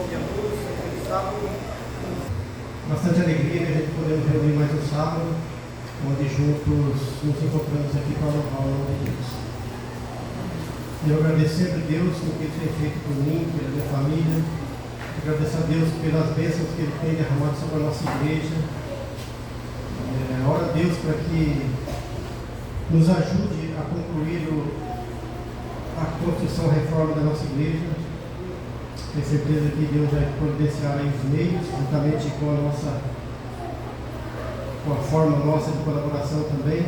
bom dia a todos, feliz sábado. Bastante alegria que a gente podemos reunir mais um sábado, onde juntos nos encontramos aqui para louvar o nome de Deus. E eu agradeço sempre a Deus pelo que Ele tem feito por mim, pela minha família. Agradeço a Deus pelas bênçãos que Ele tem derramado sobre a nossa igreja. Oro a Deus para que nos ajude a concluir a construção e reforma da nossa igreja. Tenho certeza que Deus vai providenciar aí os meios, juntamente com a forma nossa de colaboração também,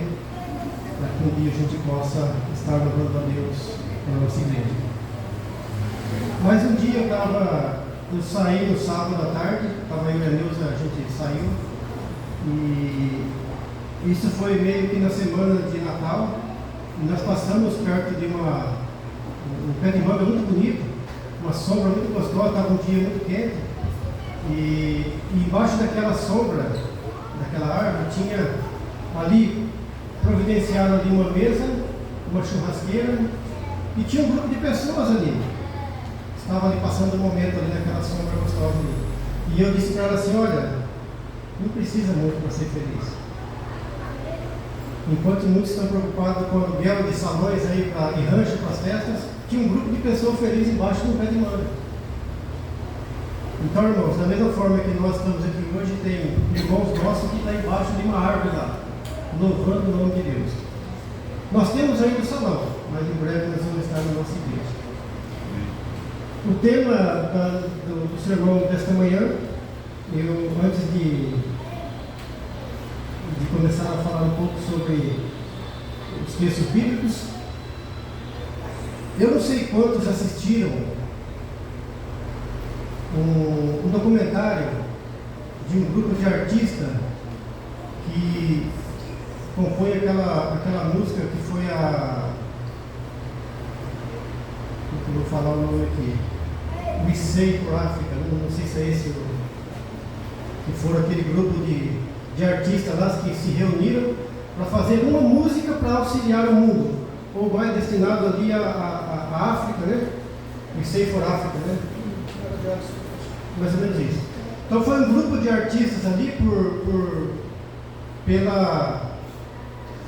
para que um dia a gente possa estar louvando a Deus na nossa igreja. Mas um dia eu saí no sábado à tarde, estava eu e a Neuza, a gente saiu, e isso foi meio que na semana de Natal, e nós passamos perto de um pé de manga muito bonito, uma sombra muito gostosa, estava um dia muito quente, e embaixo daquela sombra, daquela árvore, tinha ali providenciado ali uma mesa, uma churrasqueira, e tinha um grupo de pessoas ali. Estava ali passando um momento ali naquela sombra gostosa ali. E eu disse para ela assim, olha, não precisa muito para ser feliz. Enquanto muitos estão preocupados com o aluguel de salões aí e rancho para as festas, tinha um grupo de pessoas felizes embaixo de um pé de manga. Então, irmãos, da mesma forma que nós estamos aqui hoje, tem irmãos nossos que estão embaixo de uma árvore lá, louvando o nome de Deus. Nós temos ainda o salão, mas em breve nós vamos estar na nossa igreja. O tema do sermão desta manhã, antes de começar a falar um pouco sobre os textos bíblicos, eu não sei quantos assistiram um documentário de um grupo de artistas que compõe aquela música que foi eu vou falar o nome aqui, We Say for Africa, não sei se é esse, que foram aquele grupo de artistas lá que se reuniram para fazer uma música para auxiliar o mundo, ou mais destinado ali à África, né? We Say for Africa, né? Mais ou menos isso. Então foi um grupo de artistas ali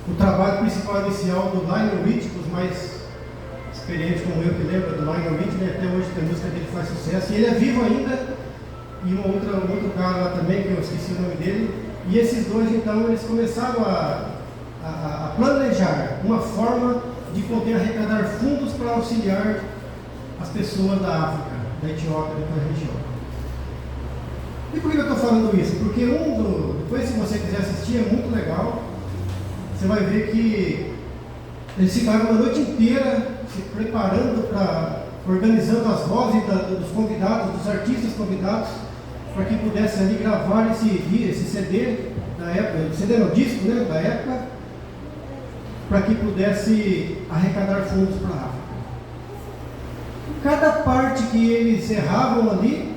o trabalho principal inicial do Lionel Richie, os mais experientes como eu que lembra do Lionel Richie, né? Até hoje tem música dele que faz sucesso, e ele é vivo ainda, e um outro cara lá também, que eu esqueci o nome dele, e esses dois então eles começaram a planejar uma forma de poder arrecadar fundos para auxiliar as pessoas da África, da Etiópia, daquela região. E por que eu estou falando isso? Porque depois, se você quiser assistir, é muito legal. Você vai ver que eles ficaram uma noite inteira se preparando organizando as vozes dos convidados, dos artistas convidados, para que pudessem ali gravar esse CD da época, CD no disco, né, da época, para que pudesse arrecadar fundos para a África. Cada parte que eles erravam ali,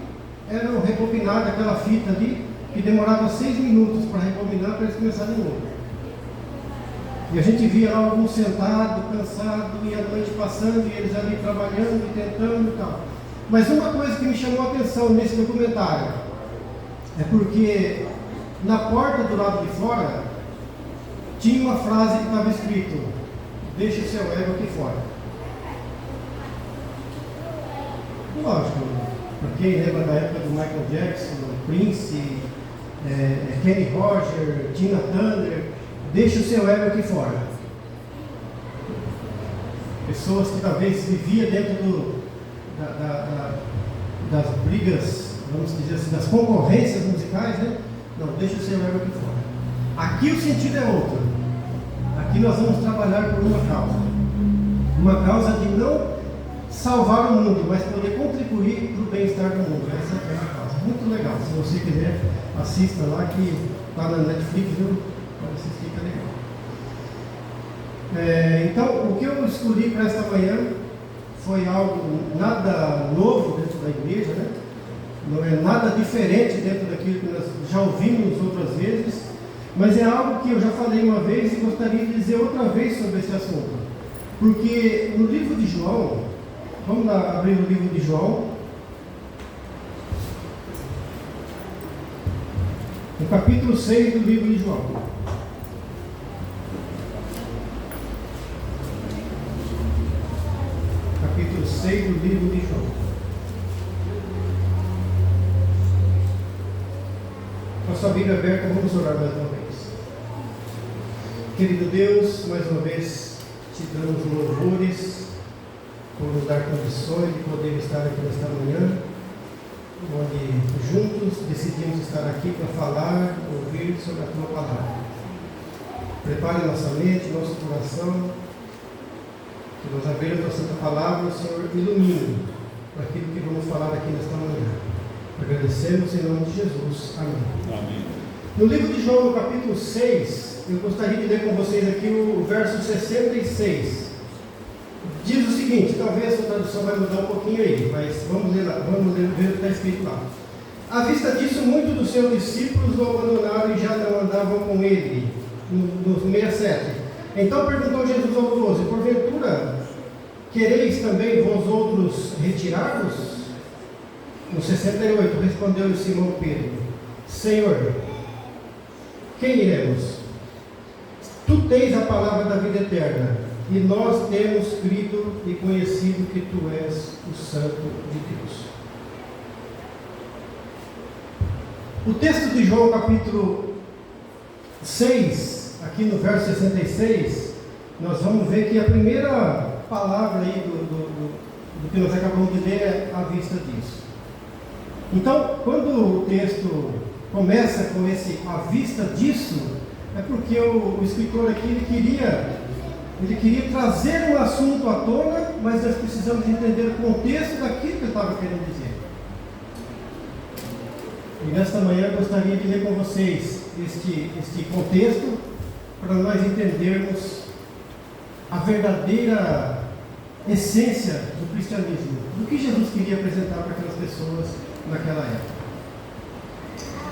era rebobinada aquela fita ali, que demorava 6 minutos para rebobinar para eles começarem de novo. E a gente via lá alguns sentados, cansados, e a noite passando, e eles ali trabalhando e tentando e tal. Mas uma coisa que me chamou a atenção nesse documentário é porque na porta do lado de fora tinha uma frase que estava escrito: deixa o seu ego aqui fora. Lógico, para quem lembra da época do Michael Jackson, Prince, Kenny Rogers, Tina Turner, deixa o seu ego aqui fora. Pessoas que talvez viviam dentro das brigas, vamos dizer assim, das concorrências musicais, né? Não, deixa o seu ego aqui fora. Aqui o sentido é outro. Aqui nós vamos trabalhar por uma causa. Uma causa de não salvar o mundo, mas poder contribuir para o bem-estar do mundo. Essa é a causa. Muito legal. Se você quiser, assista lá, que está na Netflix, viu? Pode assistir, que é legal. Então, o que eu escolhi para esta manhã foi algo nada novo dentro da igreja, né? Não é nada diferente dentro daquilo que nós já ouvimos outras vezes, mas é algo que eu já falei uma vez e gostaria de dizer outra vez sobre esse assunto. Porque no livro de João, vamos lá abrir o livro de João, No capítulo 6 do livro de João. Capítulo 6 do livro de João. Com a sua Bíblia aberta, vamos orar mais uma vez. Querido Deus, mais uma vez te damos louvores por nos dar condições de poder estar aqui nesta manhã, onde juntos decidimos estar aqui para falar, ouvir sobre a tua palavra. Prepare nossa mente, nosso coração, que nós abrimos a santa palavra, o Senhor ilumine para aquilo que vamos falar aqui nesta manhã. Agradecemos em nome de Jesus. Amém. Amém. No livro de João, no capítulo 6, eu gostaria de ler com vocês aqui o verso 66. Diz o seguinte, talvez a tradução vai mudar um pouquinho aí, mas vamos ler lá, vamos ver o que está escrito lá. À vista disso, muitos dos seus discípulos o abandonaram e já não andavam com ele. No 67. Então perguntou Jesus aos 12: porventura quereis também vós outros retirar-vos? No 68, respondeu-lhe Simão Pedro: Senhor, quem iremos? Tu tens a palavra da vida eterna, e nós temos crido e conhecido que tu és o Santo de Deus. O texto de João, capítulo 6, aqui no verso 66, nós vamos ver que a primeira palavra aí do que nós acabamos de ler é à vista disso. Então, quando o texto começa com esse à vista disso, é porque o escritor aqui ele queria trazer um assunto à tona, mas nós precisamos entender o contexto daquilo que ele estava querendo dizer. E nesta manhã eu gostaria de ler com vocês este contexto, para nós entendermos a verdadeira essência do cristianismo, do que Jesus queria apresentar para aquelas pessoas naquela época.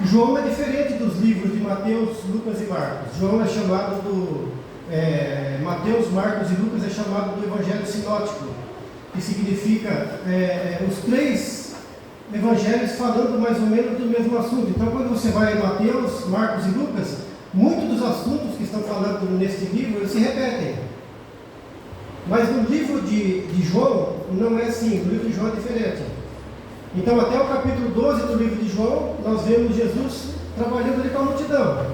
João é diferente dos livros de Mateus, Lucas e Marcos. João é chamado Mateus, Marcos e Lucas é chamado do Evangelho Sinótico, que significa os três evangelhos falando mais ou menos do mesmo assunto. Então, quando você vai em Mateus, Marcos e Lucas, muitos dos assuntos que estão falando neste livro eles se repetem. Mas no livro de João não é assim. No livro de João é diferente. Então, até o capítulo 12 do livro de João, nós vemos Jesus trabalhando ali com a multidão.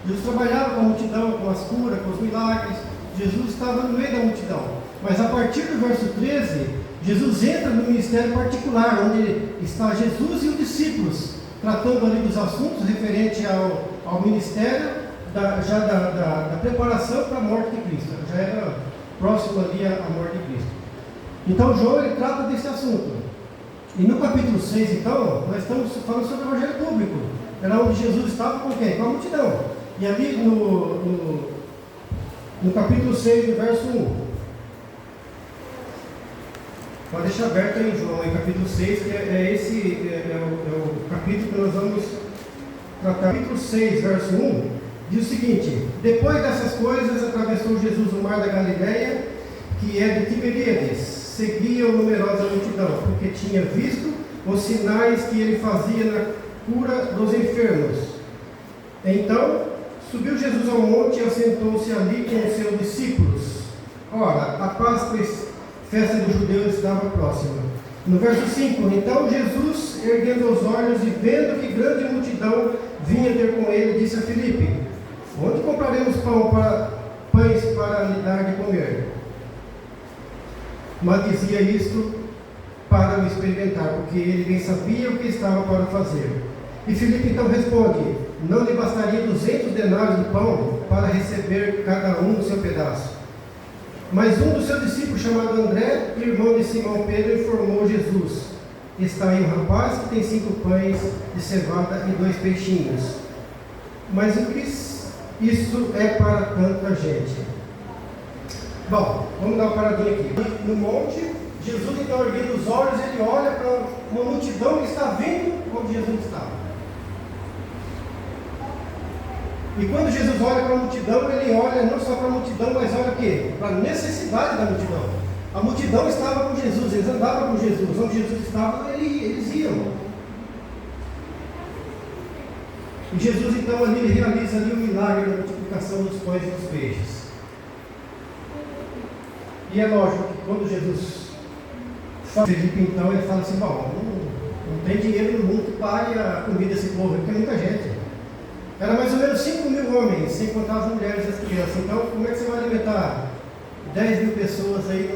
Jesus trabalhava com a multidão, com as curas, com os milagres. Jesus estava no meio da multidão. Mas a partir do verso 13, Jesus entra no ministério particular, onde está Jesus e os discípulos, tratando ali dos assuntos referentes ao ministério, da preparação para a morte de Cristo. Já era próximo ali à morte de Cristo. Então, João ele trata desse assunto. E no capítulo 6, então, nós estamos falando sobre o evangelho público. Era onde Jesus estava com quem? Com a multidão. E ali no capítulo 6, no verso 1. Pode deixar aberto aí, João, em capítulo 6, que é o capítulo que nós vamos tratar. Capítulo 6, verso 1, diz o seguinte: depois dessas coisas, atravessou Jesus o mar da Galileia, que é de Tiberíades. Seguia-o numerosa multidão, porque tinha visto os sinais que ele fazia na cura dos enfermos. Então, subiu Jesus ao monte e assentou-se ali com os seus discípulos. Ora, a Páscoa, festa dos judeus, estava próxima. No verso 5, então Jesus, erguendo os olhos e vendo que grande multidão vinha ter com ele, disse a Filipe: onde compraremos pães para lhe dar de comer? Mas dizia isto para o experimentar, porque ele bem sabia o que estava para fazer. E Filipe então responde: não lhe bastaria 200 denários de pão para receber cada um o seu pedaço? Mas um dos seus discípulos, chamado André, irmão de Simão Pedro, informou Jesus: está aí um rapaz que tem 5 pães de cevada e 2 peixinhos. Mas o que isso é para tanta gente? Bom, vamos dar uma paradinha aqui. No monte, Jesus então, erguendo os olhos, ele olha para uma multidão que está vendo onde Jesus estava. E quando Jesus olha para a multidão, ele olha não só para a multidão, mas olha o quê? Para a necessidade da multidão. A multidão estava com Jesus, eles andavam com Jesus. Onde Jesus estava, eles iam. E Jesus então ali realiza ali o milagre da multiplicação dos pães e dos peixes. E é lógico que quando Jesus fala Felipe, então ele fala assim, bom, não tem dinheiro no mundo que pague a comida desse povo, porque é muita gente. Era mais ou menos 5.000 homens, sem contar as mulheres e as crianças. Então, como é que você vai alimentar 10.000 pessoas aí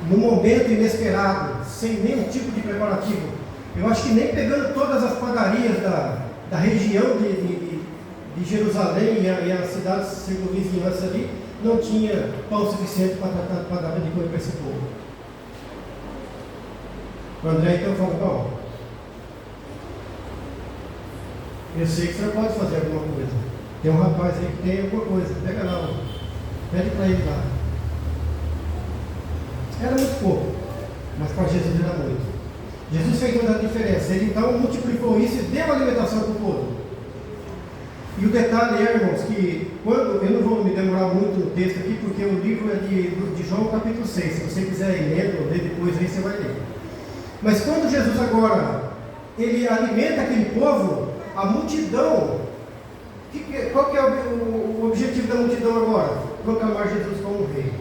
no momento inesperado, sem nenhum tipo de preparativo? Eu acho que nem pegando todas as padarias da região de Jerusalém e as cidades circunvizinhanças ali, não tinha pão suficiente para dar de comer para esse povo. O André então falou, bom, eu sei que o senhor pode fazer alguma coisa. Tem um rapaz aí que tem alguma coisa, pega lá, pede para ele lá. Era muito pouco, mas para Jesus era muito. Jesus fez toda a diferença. Ele então multiplicou isso e deu alimentação para o povo. E o detalhe é, irmãos, que quando, eu não vou me demorar muito no texto aqui, porque o livro é de João capítulo 6. Se você quiser ir lendo ou ler depois, aí você vai ler. Mas quando Jesus agora, ele alimenta aquele povo, a multidão, qual que é o objetivo da multidão agora? Proclamar Jesus como rei.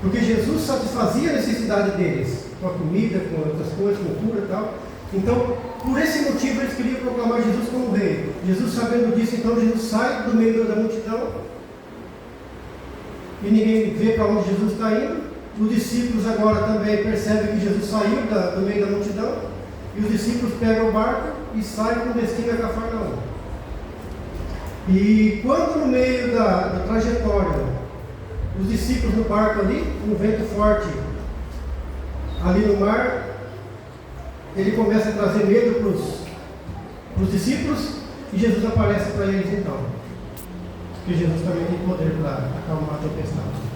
Porque Jesus satisfazia a necessidade deles, com a comida, com outras coisas, com cura e tal. Então, por esse motivo, eles queriam proclamar Jesus como rei. Jesus, sabendo disso, então Jesus sai do meio da multidão e ninguém vê para onde Jesus está indo. Os discípulos agora também percebem que Jesus saiu do meio da multidão e os discípulos pegam o barco e saem com destino a Cafarnaum. E quando no meio da trajetória, os discípulos no barco ali, um vento forte ali no mar, ele começa a trazer medo para os discípulos e Jesus aparece para eles então. Porque Jesus também tem poder para acalmar a tempestade.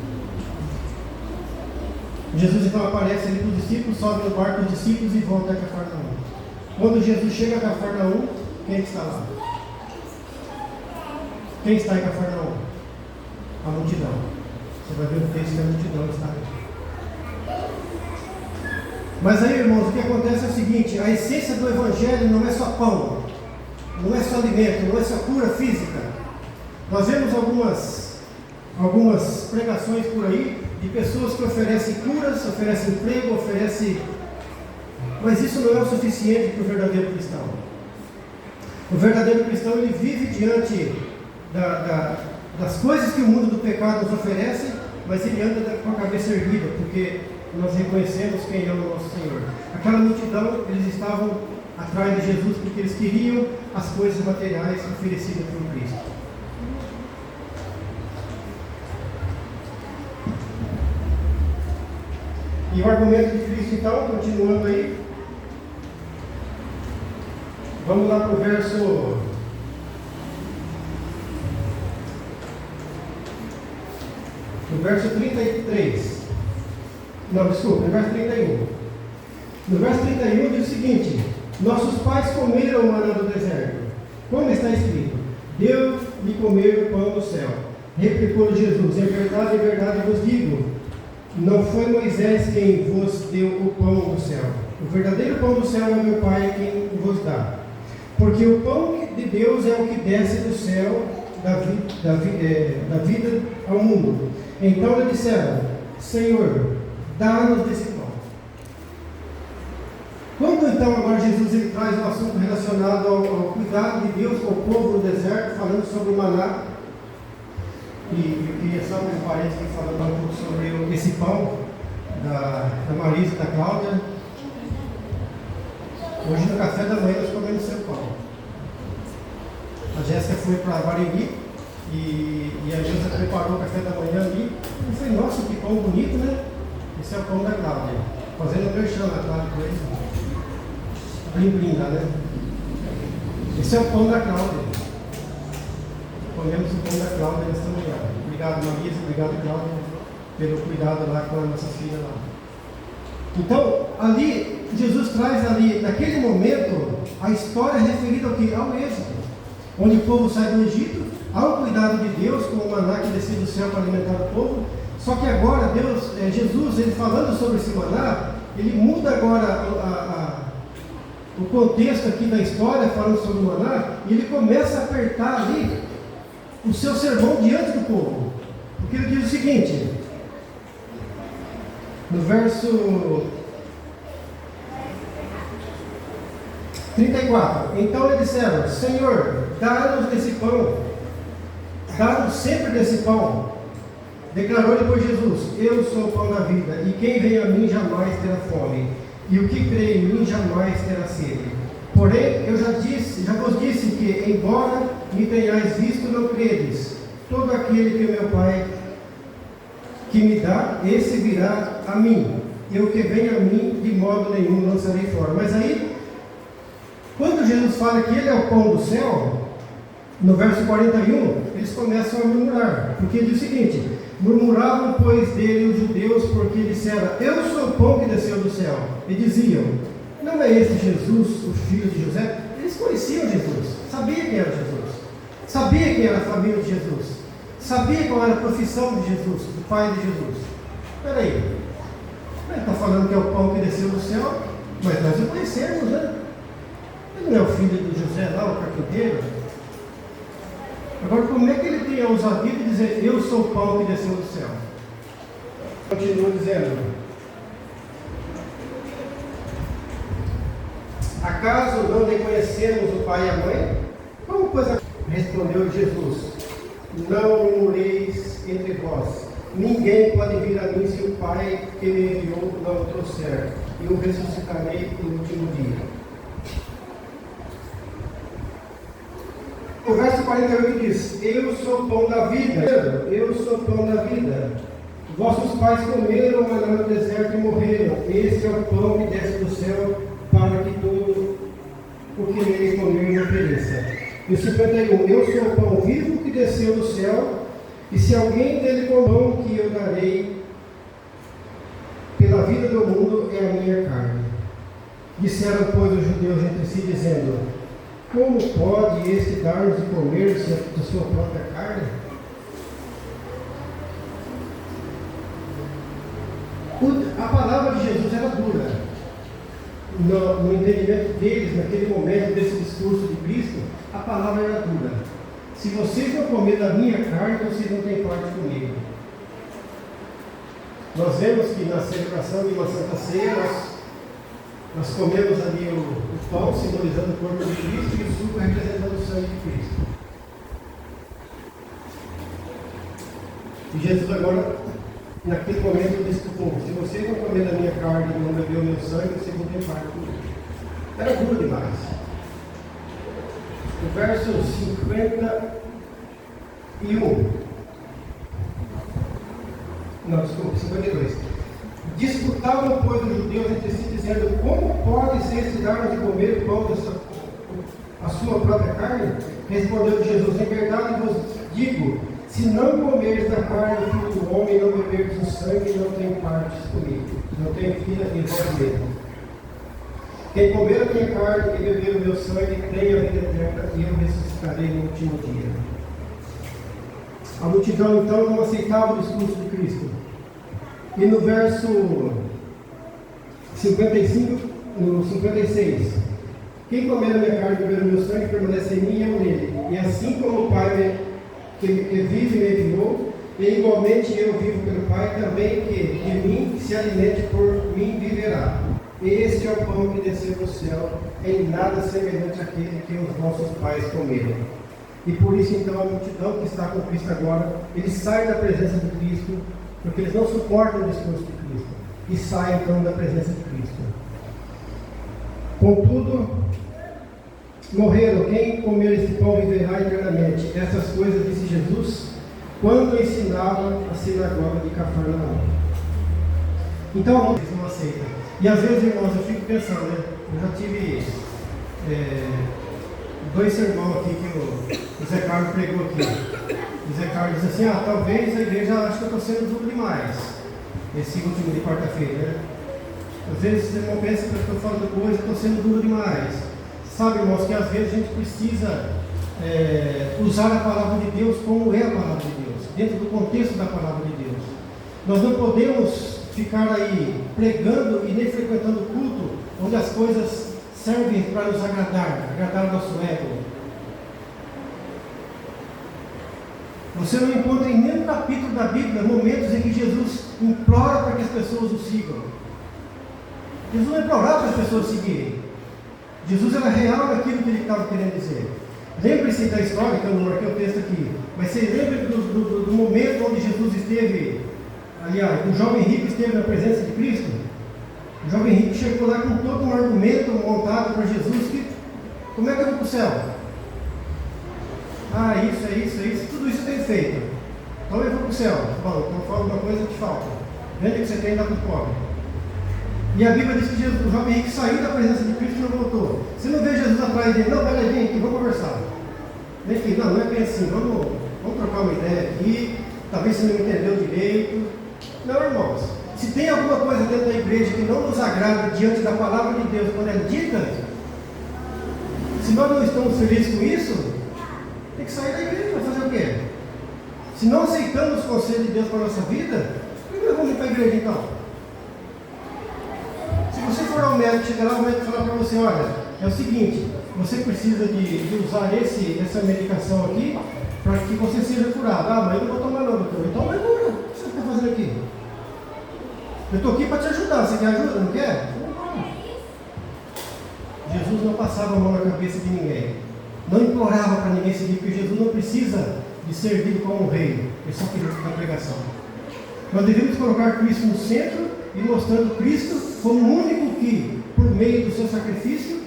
Jesus então aparece ali para os discípulos, sobe no barco dos discípulos e volta a Cafarnaum. Quando Jesus chega a Cafarnaum, quem está lá? Quem está em Cafarnaum? A multidão. Você vai ver o texto que a multidão está ali. Mas aí, irmãos, o que acontece é o seguinte: a essência do Evangelho não é só pão, não é só alimento, não é só cura física. Nós vemos algumas pregações por aí de pessoas que oferecem curas, oferecem emprego, mas isso não é o suficiente para o verdadeiro cristão. O verdadeiro cristão, ele vive diante das coisas que o mundo do pecado nos oferece, mas ele anda com a cabeça erguida, porque nós reconhecemos quem é o nosso Senhor. Aquela multidão, eles estavam atrás de Jesus porque eles queriam as coisas materiais oferecidas por Cristo. E o argumento de Cristo, então, continuando aí, vamos lá para o verso 33. Não, desculpa, no verso 31. No verso 31 diz o seguinte: nossos pais comeram o maná do deserto, como está escrito, deu-lhe comer o pão do céu. Replicou Jesus: em verdade vos digo, não foi Moisés quem vos deu o pão do céu. O verdadeiro pão do céu é meu Pai quem vos dá. Porque o pão de Deus é o que desce do céu da vida ao mundo. Então lhe disseram: Senhor, dá-nos desse pão. Quando então agora Jesus ele traz um assunto relacionado ao cuidado de Deus com o povo no deserto, falando sobre o maná, e eu queria só um parênteses aqui falando um pouco sobre esse pão da Marisa e da Cláudia. Hoje no café da manhã nós comemos seu pão. A Jéssica foi para Barigui e a Jéssica preparou o café da manhã ali. Eu falei, nossa, que pão bonito, né? Esse é o pão da Cláudia. Fazendo merchan na Cláudia com eles. Blim lá, né? Esse é o pão da Cláudia. Comemos o pão da Cláudia nesta manhã. Obrigado, Marisa, obrigado, Cláudia, pelo cuidado lá com as nossas filhas lá. Então, ali, Jesus traz ali, naquele momento, a história referida ao que? Ao êxodo, onde o povo sai do Egito, ao cuidado de Deus, com o maná que descia do céu para alimentar o povo. Só que agora, Jesus, ele falando sobre esse maná, ele muda agora o contexto aqui da história, falando sobre o maná, e ele começa a apertar ali o seu sermão diante do povo. Porque ele diz o seguinte, no verso 34, então eles disseram, Senhor, dá-nos desse pão, dá-nos sempre desse pão. Declarou depois Jesus, eu sou o pão da vida, e quem vem a mim jamais terá fome, e o que crê em mim jamais terá sede. Porém, eu já vos disse que, embora me tenhais visto, não credes. Todo aquele que meu Pai que me dá, esse virá a mim, e o que vem a mim, de modo nenhum lançarei fora. Mas aí, quando Jesus fala que ele é o pão do céu, no verso 41, eles começam a murmurar, porque ele diz o seguinte, murmuravam, pois, dele os judeus, porque disseram, eu sou o pão que desceu do céu, e diziam, não é este Jesus, o filho de José? Eles conheciam Jesus, sabiam quem era Jesus, sabiam quem era a família de Jesus, sabiam qual era a profissão de Jesus, do pai de Jesus. Espera aí, ele está falando que é o pão que desceu do céu, mas nós o conhecemos, né? Ele não é o filho de José lá, o carpinteiro? Agora, como é que ele tem a ousadia de dizer, eu sou o pão que desceu do céu? Continua dizendo, acaso não reconhecemos o pai e a mãe? Como pois respondeu Jesus, não murmureis entre vós, ninguém pode vir a mim se o Pai que me enviou não o trouxer, e o ressuscitarei no último dia. O verso 48 diz, eu sou o pão da vida, eu sou o pão da vida. Vossos pais comeram maná no deserto e morreram. Este é o pão que desce do céu, para que todo o que nele comer não pereça. E 51, eu sou o pão vivo que desceu do céu, e se alguém dele comer, o pão que eu darei pela vida do mundo é a minha carne. Disseram, pois, os judeus entre si, dizendo, como pode este dar-nos de comer da sua própria carne? A palavra de Jesus era dura. No entendimento deles, naquele momento desse discurso de Cristo, a palavra era dura. Se vocês não comerem da minha carne, vocês não têm parte comigo. Nós vemos que na celebração de uma Santa Ceia, nós comemos ali o pão, simbolizando o corpo de Cristo, e o suco representando o sangue de Cristo. E Jesus agora, naquele momento, disse para o povo, se vocês não comerem da minha carne e não beber o meu sangue, vocês não têm parte comigo. Era duro demais. O verso 52. Disputavam, pois, os judeus entre si, dizendo, como pode ser esse dar-nos de comer o pão a sua própria carne? Respondeu Jesus, em verdade vos digo, se não comeres da carne do Filho do Homem e não beberes o sangue, não tem partes comigo, não tem vida em vós mesmo. Quem comer a minha carne e beber o meu sangue, tem a vida eterna, e eu ressuscitarei no último dia. A multidão, então, não aceitava o discurso de Cristo. E no verso 55, no 56, quem comer a minha carne e beber o meu sangue, permanece em mim e eu nele. E assim como o Pai que vive me enviou, e igualmente eu vivo pelo Pai, também que de mim se alimente por mim viverá. Este é o pão que desceu do céu, em nada semelhante àquele que os nossos pais comeram. E por isso então a multidão que está com Cristo agora, eles saem da presença de Cristo, porque eles não suportam o discurso de Cristo, e saem então da presença de Cristo. Contudo, morreram, quem comer este pão viverá eternamente. Essas coisas disse Jesus, quando ensinava a sinagoga de Cafarnaum. Então, eles não aceitam. E às vezes, irmãos, eu fico pensando, né? Eu já tive dois sermões aqui que o Zé Carlos pregou aqui. O Zé Carlos diz assim, talvez a igreja ache que eu estou sendo duro demais. Esse último de quarta-feira, né? Às vezes você não pensa que eu estou falando coisa, eu estou sendo duro demais. Sabe, irmãos, que às vezes a gente precisa usar a palavra de Deus como é a palavra de Deus, dentro do contexto da palavra de Deus. Nós não podemos ficar aí pregando e nem frequentando culto onde as coisas servem para nos agradar o nosso ego. Você não encontra em nenhum capítulo da Bíblia momentos em que Jesus implora para que as pessoas o sigam. Jesus não implorava para as pessoas seguirem. Jesus era real naquilo que ele estava querendo dizer. Lembre-se da história, que eu não marquei o texto aqui, mas você lembra do momento onde Jesus esteve, aliás, o jovem rico esteve na presença de Cristo? O jovem rico chegou lá com todo um argumento montado para Jesus, que como é que eu vou para o céu? Ah, isso, tudo isso tem feito. Então eu vou para o céu. Bom, então fala uma coisa que falta. Vende o que você tem e dá para o pobre. E a Bíblia diz que Jesus, o jovem rico saiu da presença de Cristo e não voltou. Você não vê Jesus atrás dele, não, peraí, vem aqui, vamos conversar. Vem aqui, não é bem assim, vamos trocar uma ideia aqui, talvez você não entendeu direito. Não, irmãos, se tem alguma coisa dentro da igreja que não nos agrada diante da palavra de Deus quando é dita, se nós não estamos felizes com isso, tem que sair da igreja para fazer o quê? Se não aceitamos os conselhos de Deus para a nossa vida, por que nós vamos ir para a igreja então? Se você for ao médico, chegar lá, o médico falar para você, olha, é o seguinte, você precisa de usar essa medicação aqui para que você seja curado. Ah, mas eu não vou tomar não, doutor. Então vai cura. O que você está fazendo aqui? Eu estou aqui para te ajudar. Você quer ajuda? Não quer? Não. Jesus não passava a mão na cabeça de ninguém. Não implorava para ninguém seguir, porque Jesus não precisa de servir como um rei. Ele só queria da pregação. Nós devemos colocar Cristo no centro e mostrando Cristo como o único que, por meio do seu sacrifício,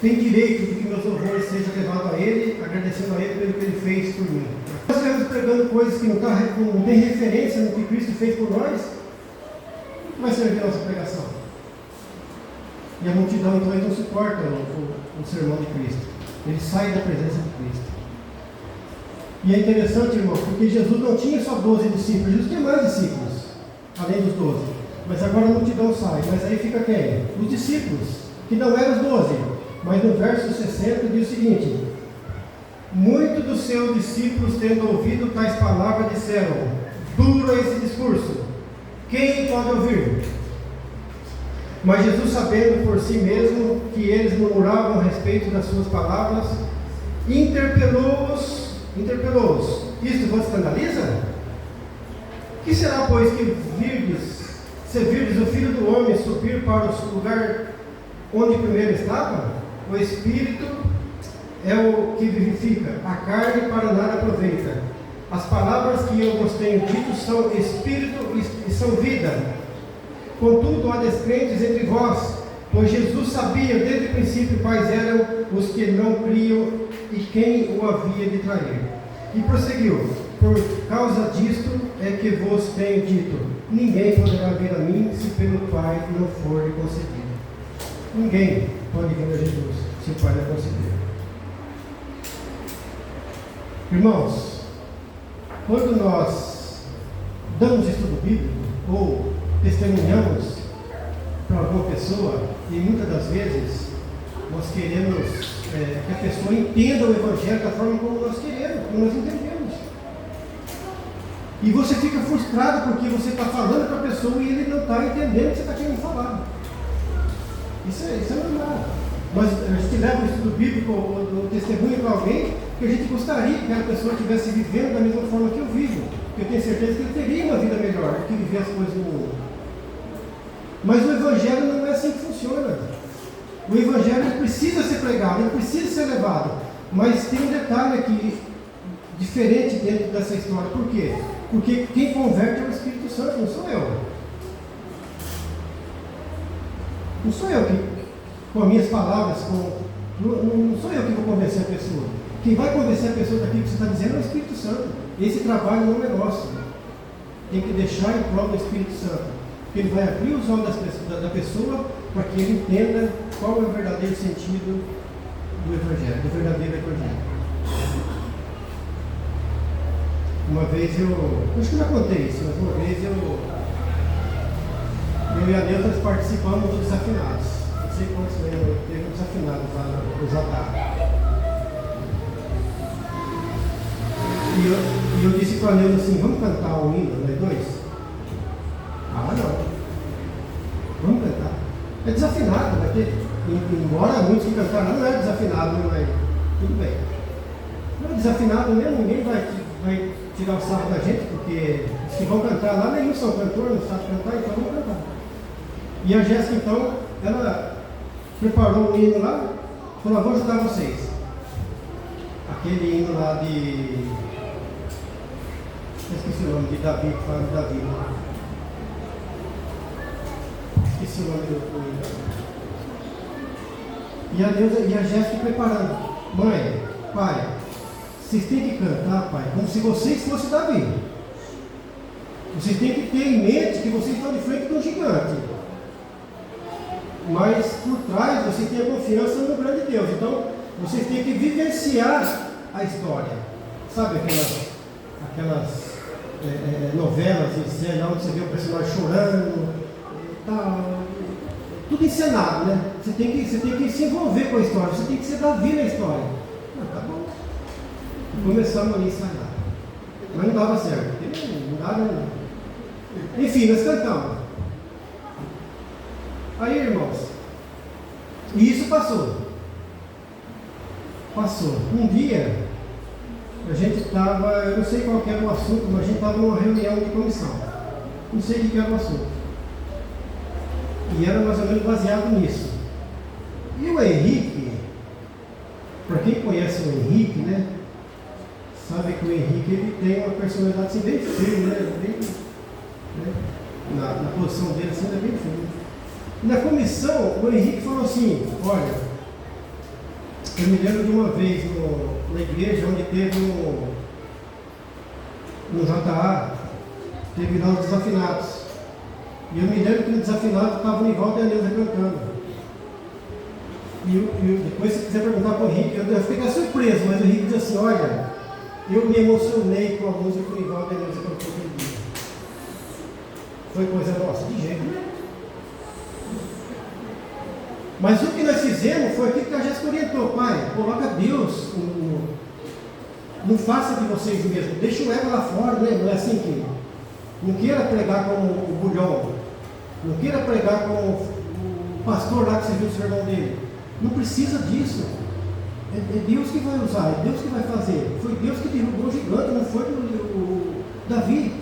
tem direito de que meus louvores sejam levados a Ele, agradecendo a Ele pelo que Ele fez por mim. Nós estamos pregando coisas que não tem referência no que Cristo fez por nós, o que vai servir a nossa pregação? E a multidão então não suporta o sermão de Cristo. Ele sai da presença de Cristo. E é interessante, irmão, porque Jesus não tinha só 12 discípulos, Jesus tinha mais discípulos, além dos 12. Mas agora a multidão sai, mas aí fica quem? Os discípulos, que não eram os 12. Mas no verso 60 diz o seguinte: muitos dos seus discípulos, tendo ouvido tais palavras, disseram: duro é esse discurso, quem pode ouvir? Mas Jesus, sabendo por si mesmo que eles murmuravam a respeito das suas palavras, interpelou-os. Isto vos escandaliza? Que será, pois, que se virdes o Filho do Homem subir para o lugar onde primeiro estava? O Espírito é o que vivifica, a carne para nada aproveita. As palavras que eu vos tenho dito são Espírito e são vida. Contudo, há descrentes entre vós, pois Jesus sabia desde o princípio quais eram os que não criam e quem o havia de trair. E prosseguiu: por causa disto é que vos tenho dito, ninguém poderá vir a mim se pelo Pai não for concedido. Ninguém pode vir a Jesus se o Pai não conceder. Irmãos, quando nós damos estudo bíblico ou testemunhamos para alguma pessoa, e muitas das vezes nós queremos que a pessoa entenda o Evangelho da forma como nós queremos, como nós entendemos. E você fica frustrado porque você está falando para a pessoa e ele não está entendendo o que você está querendo falar. Isso é normal. Mas a gente leva o estudo bíblico ou o testemunho para alguém que a gente gostaria que aquela pessoa estivesse vivendo da mesma forma que eu vivo. Porque eu tenho certeza que ele teria uma vida melhor do que viver as coisas no mundo. Mas o Evangelho não é assim que funciona. O Evangelho precisa ser pregado, ele precisa ser levado. Mas tem um detalhe aqui diferente dentro dessa história. Por quê? Porque quem converte é o Espírito Santo, não sou eu. Não sou eu que, com as minhas palavras, não sou eu que vou convencer a pessoa. Quem vai convencer a pessoa daquilo que você está dizendo é o Espírito Santo. Esse trabalho não é nosso. Tem que deixar em prol do Espírito Santo. Ele vai abrir os olhos da pessoa para que ele entenda qual é o verdadeiro sentido do Evangelho, do verdadeiro Evangelho. Uma vez acho que já contei isso, mas uma vez eu e a Neuza nós participamos dos Desafinados. Não sei quantos lembram, teve um Desafinados lá no Zatar. E eu disse para a Neuza assim: vamos cantar o hino, nós dois? Ah, não. Vamos cantar. É desafinado, vai ter. Embora muitos que cantaram não é desafinado, não é? Tudo bem. Não é desafinado mesmo, ninguém vai tirar o sarro da gente, porque os que vão cantar lá nenhum são cantores, não sabem cantar, então vão cantar. E a Jéssica, então, ela preparou um hino lá, falou: vou ajudar vocês. Aquele hino lá de. Eu esqueci o nome de Davi, que fala de Davi. Esqueci o nome do hino. E a Jéssica preparando: mãe, pai, vocês têm que cantar, pai, como se vocês fossem Davi. Vocês têm que ter em mente que vocês estão de frente de um gigante. Mas por trás vocês têm a confiança no grande Deus. Então vocês têm que vivenciar a história. Sabe aquelas novelas de cena onde você vê o personagem chorando e tal. Tudo encenado, né? Você tem que se envolver com a história, você tem que ser Davi na história. Tá bom. Começamos a ensaiar. Mas não dava certo. Não dava. Enfim, nós cantamos. Aí, irmãos, e isso passou. Um dia, a gente estava, eu não sei qual que era o assunto, mas a gente estava numa reunião de comissão. Não sei o que era o assunto. E era mais ou menos baseado nisso. E o Henrique, para quem conhece o Henrique, né, sabe que o Henrique ele tem uma personalidade assim, bem firme, né, na posição dele assim, é bem firme. Na comissão, o Henrique falou assim: olha, eu me lembro de uma vez na igreja onde teve no JA, teve lá os desafinados. E eu me lembro que no desafinado estava o Nivaldo e a Neuza cantando. E depois, se quiser perguntar para o Henrique, eu fiquei surpreso, mas o Henrique disse assim: olha, eu me emocionei com a música que o Nivaldo e a Neuza cantou aquele dia. Foi coisa nossa, de jeito nenhum. Mas o que nós fizemos foi aquilo que a Jéssica orientou: pai, coloca Deus, não faça de vocês mesmos, deixa o ego lá fora, né? Não é assim que. Não queira pregar como o bulhão, não queira pregar como o pastor lá que você viu o sermão dele. Não precisa disso. É Deus que vai usar, é Deus que vai fazer. Foi Deus que derrubou o gigante, não foi o Davi.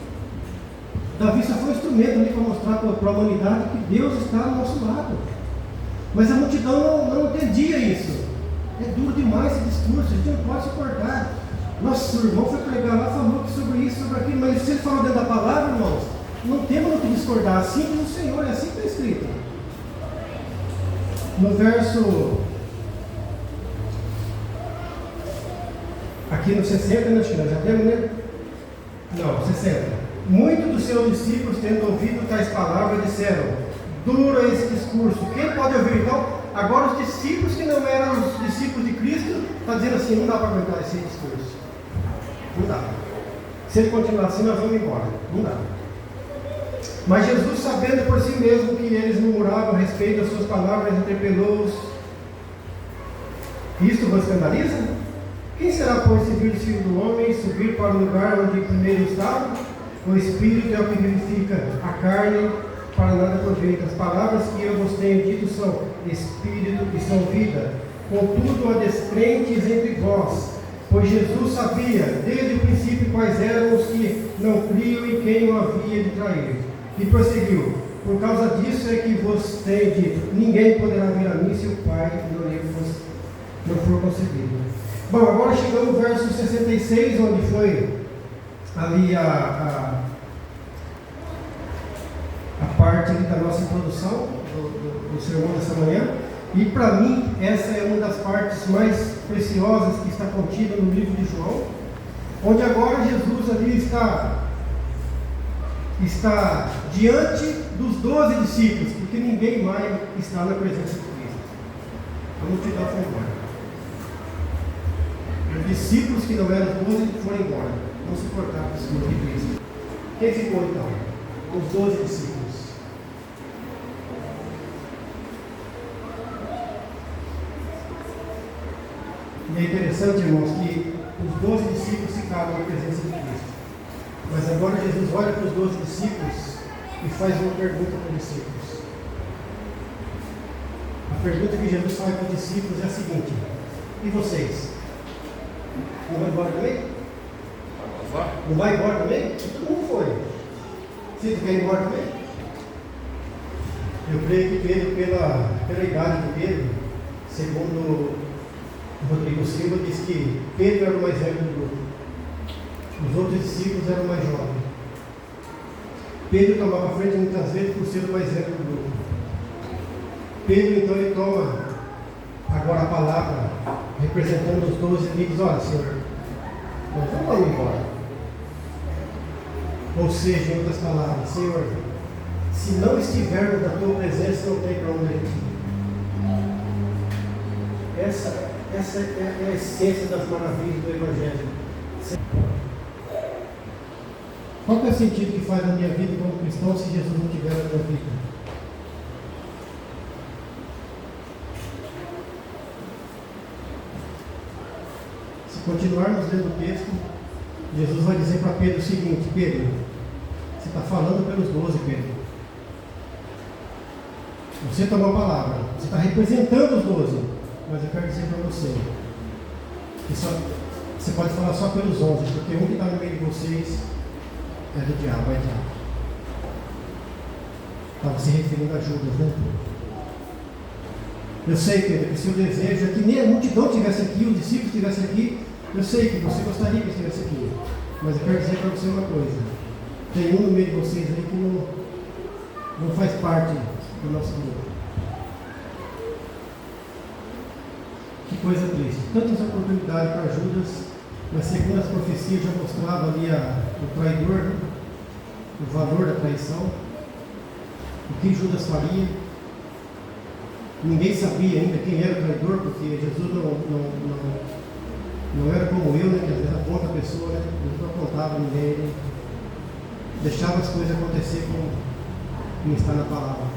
Davi só foi um instrumento ali para mostrar para a humanidade que Deus está ao nosso lado. Mas a multidão não entendia isso. É duro demais esse discurso, a gente não pode suportar. Nosso irmão foi pregar lá, falou sobre isso, sobre aquilo, mas se ele falou dentro da palavra, irmãos, não temos o que discordar. Assim como o Senhor, é assim que está escrito. No verso, aqui no 60, né, acho que nós já temos, né? Não, 60. Muitos dos seus discípulos, tendo ouvido tais palavras, disseram: duro é esse discurso, quem pode ouvir? Então, agora os discípulos que não eram os discípulos de Cristo, estão dizendo assim: não dá para aguentar esse discurso. Não dá. Se ele continuar assim, nós vamos embora. Não dá. Mas Jesus, sabendo por si mesmo que eles murmuravam a respeito das suas palavras, interpelou-os: isto vos escandaliza? Quem será, pois, seguir o Filho do Homem, subir para o lugar onde primeiro estava? O Espírito é o que vivifica, a carne para nada aproveita. As palavras que eu vos tenho dito são Espírito e são vida. Contudo, há descrentes entre vós, pois Jesus sabia desde o princípio quais eram os que não criam e quem o havia de trair. E prosseguiu: por causa disso é que vos tenho dito: ninguém poderá vir a mim se o Pai não for concedido. Bom, agora chegamos no verso 66, onde foi ali a parte ali da nossa introdução do sermão dessa manhã. E para mim, essa é uma das partes mais preciosas que está contida no livro de João, onde agora Jesus ali está diante dos 12 discípulos, porque ninguém mais está na presença de Cristo. A multidão foi embora. Os discípulos que não eram 12 foram embora, não suportaram o Senhor de Cristo. Quem ficou então? Os 12 discípulos. E é interessante, irmãos, que os 12 discípulos ficaram na presença de Cristo. Mas agora Jesus olha para os 12 discípulos e faz uma pergunta para os discípulos: pergunta que Jesus faz para os discípulos é a seguinte: e vocês? Não vai embora também? Não vai embora também? Todo mundo foi. Você quer ir embora também? Eu creio que Pedro, pela idade de Pedro, segundo Rodrigo Silva, diz que Pedro era o mais velho do grupo. Os outros discípulos eram mais jovens. Pedro tomava frente muitas vezes por ser o mais velho do grupo. Pedro então ele toma agora a palavra, representando os 12 amigos: olha, Senhor, nós não vamos embora. Ou seja, em outras palavras, Senhor, se não estivermos na tua presença, não tem para onde ir. Essa é a essência das maravilhas do Evangelho. Qual que é o sentido que faz na minha vida como cristão se Jesus não estiver na minha vida? Se continuarmos lendo o texto, Jesus vai dizer para Pedro o seguinte: Pedro, você está falando pelos 12, Pedro. Você tomou a palavra, você está representando os 12, mas eu quero dizer para você que você pode falar só pelos 11, porque um que está no meio de vocês é do diabo, é diabo. Estava se referindo a Judas, né? Eu sei, Pedro, que o seu desejo é que nem a multidão estivesse aqui, os discípulos estivessem aqui. Eu sei que você gostaria que estivesse aqui, mas eu quero dizer para você uma coisa: tem um no meio de vocês aí que não faz parte do nosso grupo. Que coisa triste. Tantas oportunidades para Judas, mas segundo as profecias já mostrava ali o traidor, né? O valor da traição, o que Judas faria. Ninguém sabia ainda quem era o traidor, porque Jesus não era como eu, né, que às vezes aponta a pessoa, né? Ele não apontava ninguém, ele deixava as coisas acontecer como está na palavra.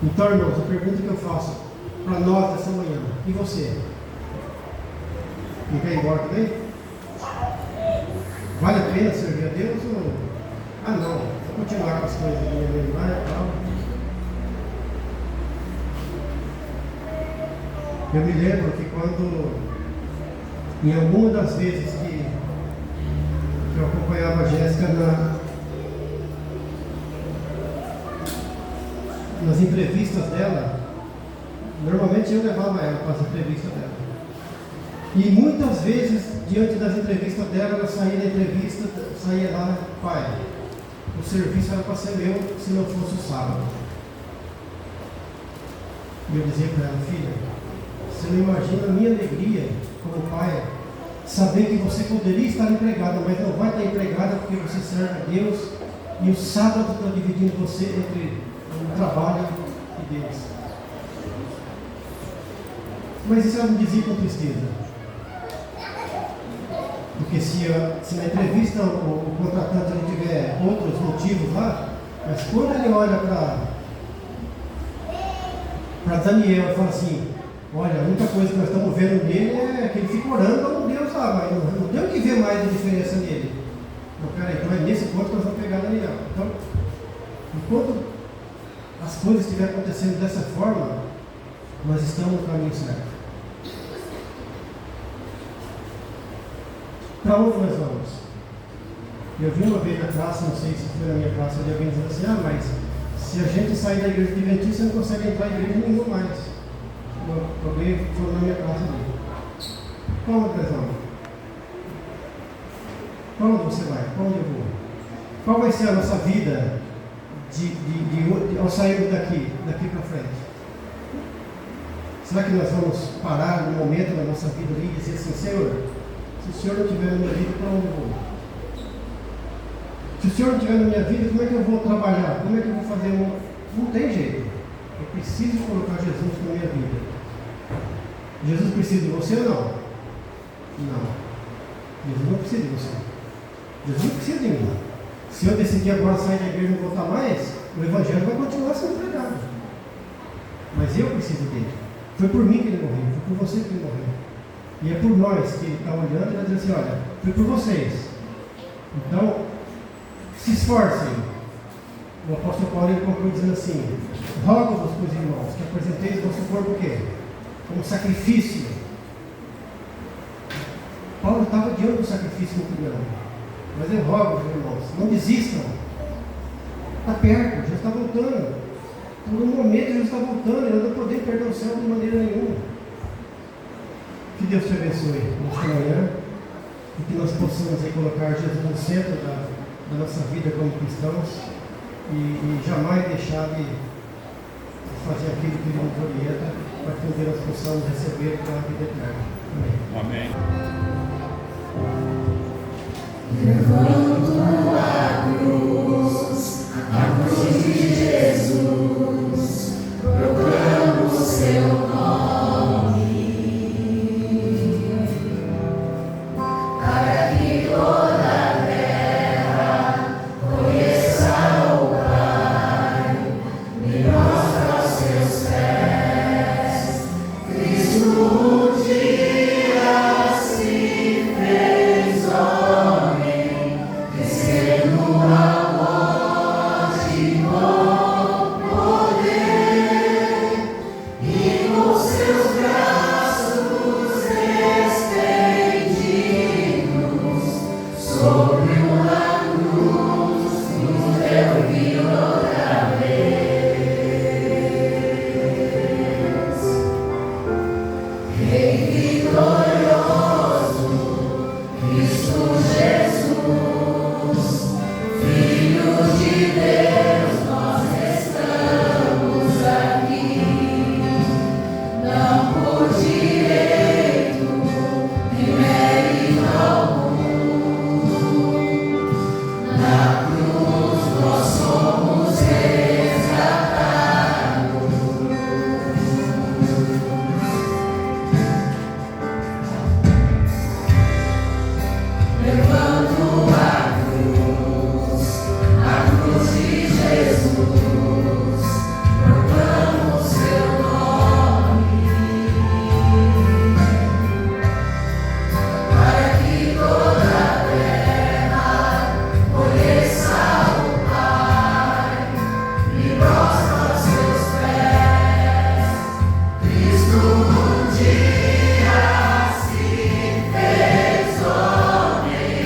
Então, irmãos, a pergunta que eu faço para nós essa manhã: e você? Não quer ir embora também? Vale a pena servir a Deus ou... não, vou continuar com as coisas da minha memória e tal. Eu me lembro que quando, em alguma das vezes que eu acompanhava a Jéssica nas entrevistas dela, normalmente eu levava ela para as entrevistas dela. E muitas vezes, diante das entrevistas dela, ela saía da entrevista, saía lá: pai, o serviço era para ser meu se não fosse o sábado. E eu dizia para ela: filha, você não imagina a minha alegria como pai, saber que você poderia estar empregada, mas não vai estar empregada porque você serve a Deus, e o sábado está dividindo você entre o trabalho e Deus. Mas isso ela me dizia com tristeza, porque se na entrevista o contratante ele tiver outros motivos lá, mas quando ele olha para Daniel e fala assim: olha, a única coisa que nós estamos vendo nele é que ele fica orando a um Deus lá, mas não tem o que ver mais de diferença nele. Então, peraí, então é nesse ponto que nós vamos pegar Daniel. Então, enquanto as coisas estiverem acontecendo dessa forma, nós estamos no caminho certo. Para onde nós vamos? Eu vi uma vez na classe, não sei se foi na minha classe, de alguém dizendo assim: mas se a gente sair da igreja adventista, não consegue entrar em igreja nenhuma mais. Alguém foi na minha classe ali. Qual é a razão? Para onde você vai? Para onde eu vou? Qual vai ser a nossa vida ao sairmos daqui para frente? Será que nós vamos parar no momento da nossa vida ali e dizer assim: Senhor, se o Senhor não estiver na minha vida, para onde eu vou? Se o Senhor não estiver na minha vida, como é que eu vou trabalhar? Como é que eu vou fazer? Não tem jeito. Eu preciso colocar Jesus na minha vida. Jesus precisa de você ou não? Não. Jesus não precisa de você. Jesus não precisa de mim. Se eu decidir agora sair da igreja e não voltar mais, o Evangelho vai continuar sendo pregado. Mas eu preciso dele. Foi por mim que ele morreu. Foi por você que ele morreu. E é por nós que ele está olhando e vai dizer assim: olha, foi por vocês. Então, se esforcem O apóstolo Paulo ele conclui dizendo assim: rogo-vos, pois irmãos, que apresenteis o vosso corpo o quê? Como sacrifício. Paulo estava diante do sacrifício muito grande. Mas eu rogo, irmãos, não desistam. Está perto, já está voltando. Por um momento já está voltando, eu não poder perder o céu de maneira nenhuma. Que Deus te abençoe nesta manhã e que nós possamos aí colocar Jesus no centro da nossa vida como cristãos e jamais deixar de fazer aquilo que Ele nos orienta para que nós possamos receber a vida eterna. Amém. Levanto a cruz de Jesus, proclamo o seu nome, para que toda a terra conheça o Pai, me mostra os seus pés. Cristo um dia se fez homem, descendo amor de bom poder, e com seus braços estendidos sobre uma cruz nos deu vida outra vez. Rei vitorioso, Cristo Jesus, Filho de Deus, nós estamos aqui, não por direito nem mérito algum. Na cruz nós somos resgatados. Levanto a cruz de Jesus, proclamo o seu nome, para que toda a terra conheça o Pai, me prostra aos seus pés. Cristo um dia se fez homem,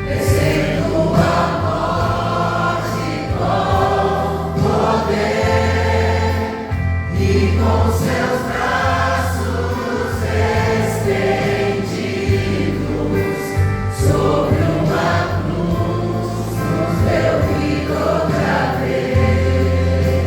descendo a morte com poder, e com seus braços estendidos sobre uma cruz nos deu vida outra vez.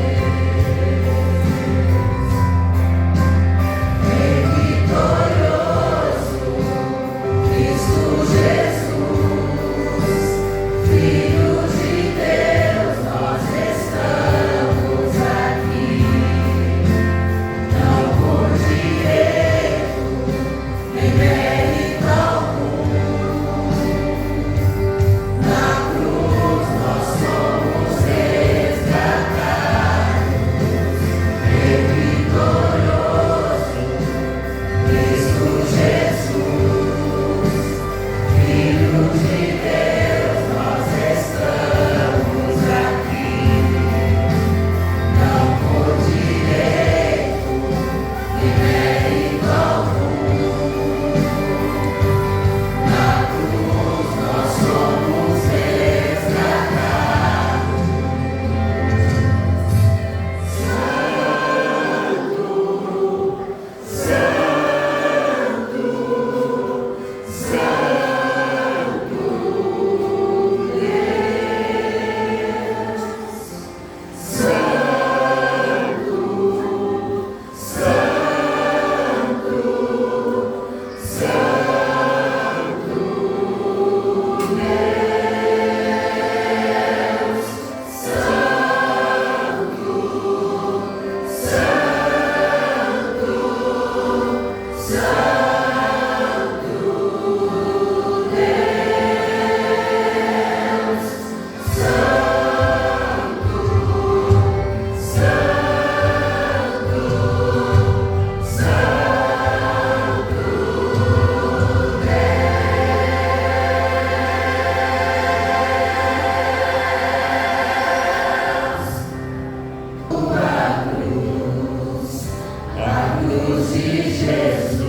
cruz de Jesus,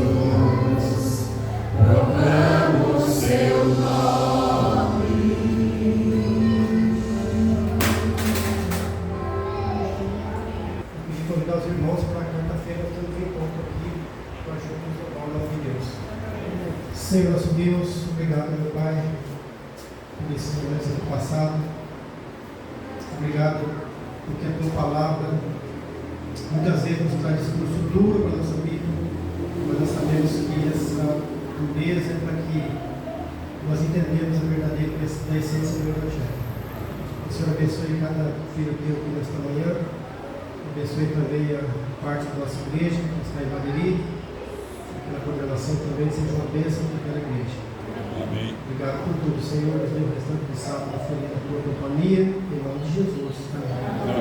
proclamo o seu nome. E convidar os irmãos para quarta-feira, nós temos um encontro aqui para juntos louvar o nome de Deus. Senhor nosso Deus, obrigado, meu Pai, por esse momento do passado. Obrigado porque a tua palavra muitas vezes nos traz esse futuro para a nossa vida, mas nós sabemos que essa pureza é para que nós entendemos a verdadeira essência do Evangelho. O Senhor abençoe cada filho teu aqui nesta manhã, abençoe também a parte da nossa igreja que está em Madrid, que na programação também seja uma bênção para aquela igreja. Amém. Obrigado por tudo, Senhor. Nos dê o restante de sábado na folha da tua companhia, em nome de Jesus. Amém. Amém.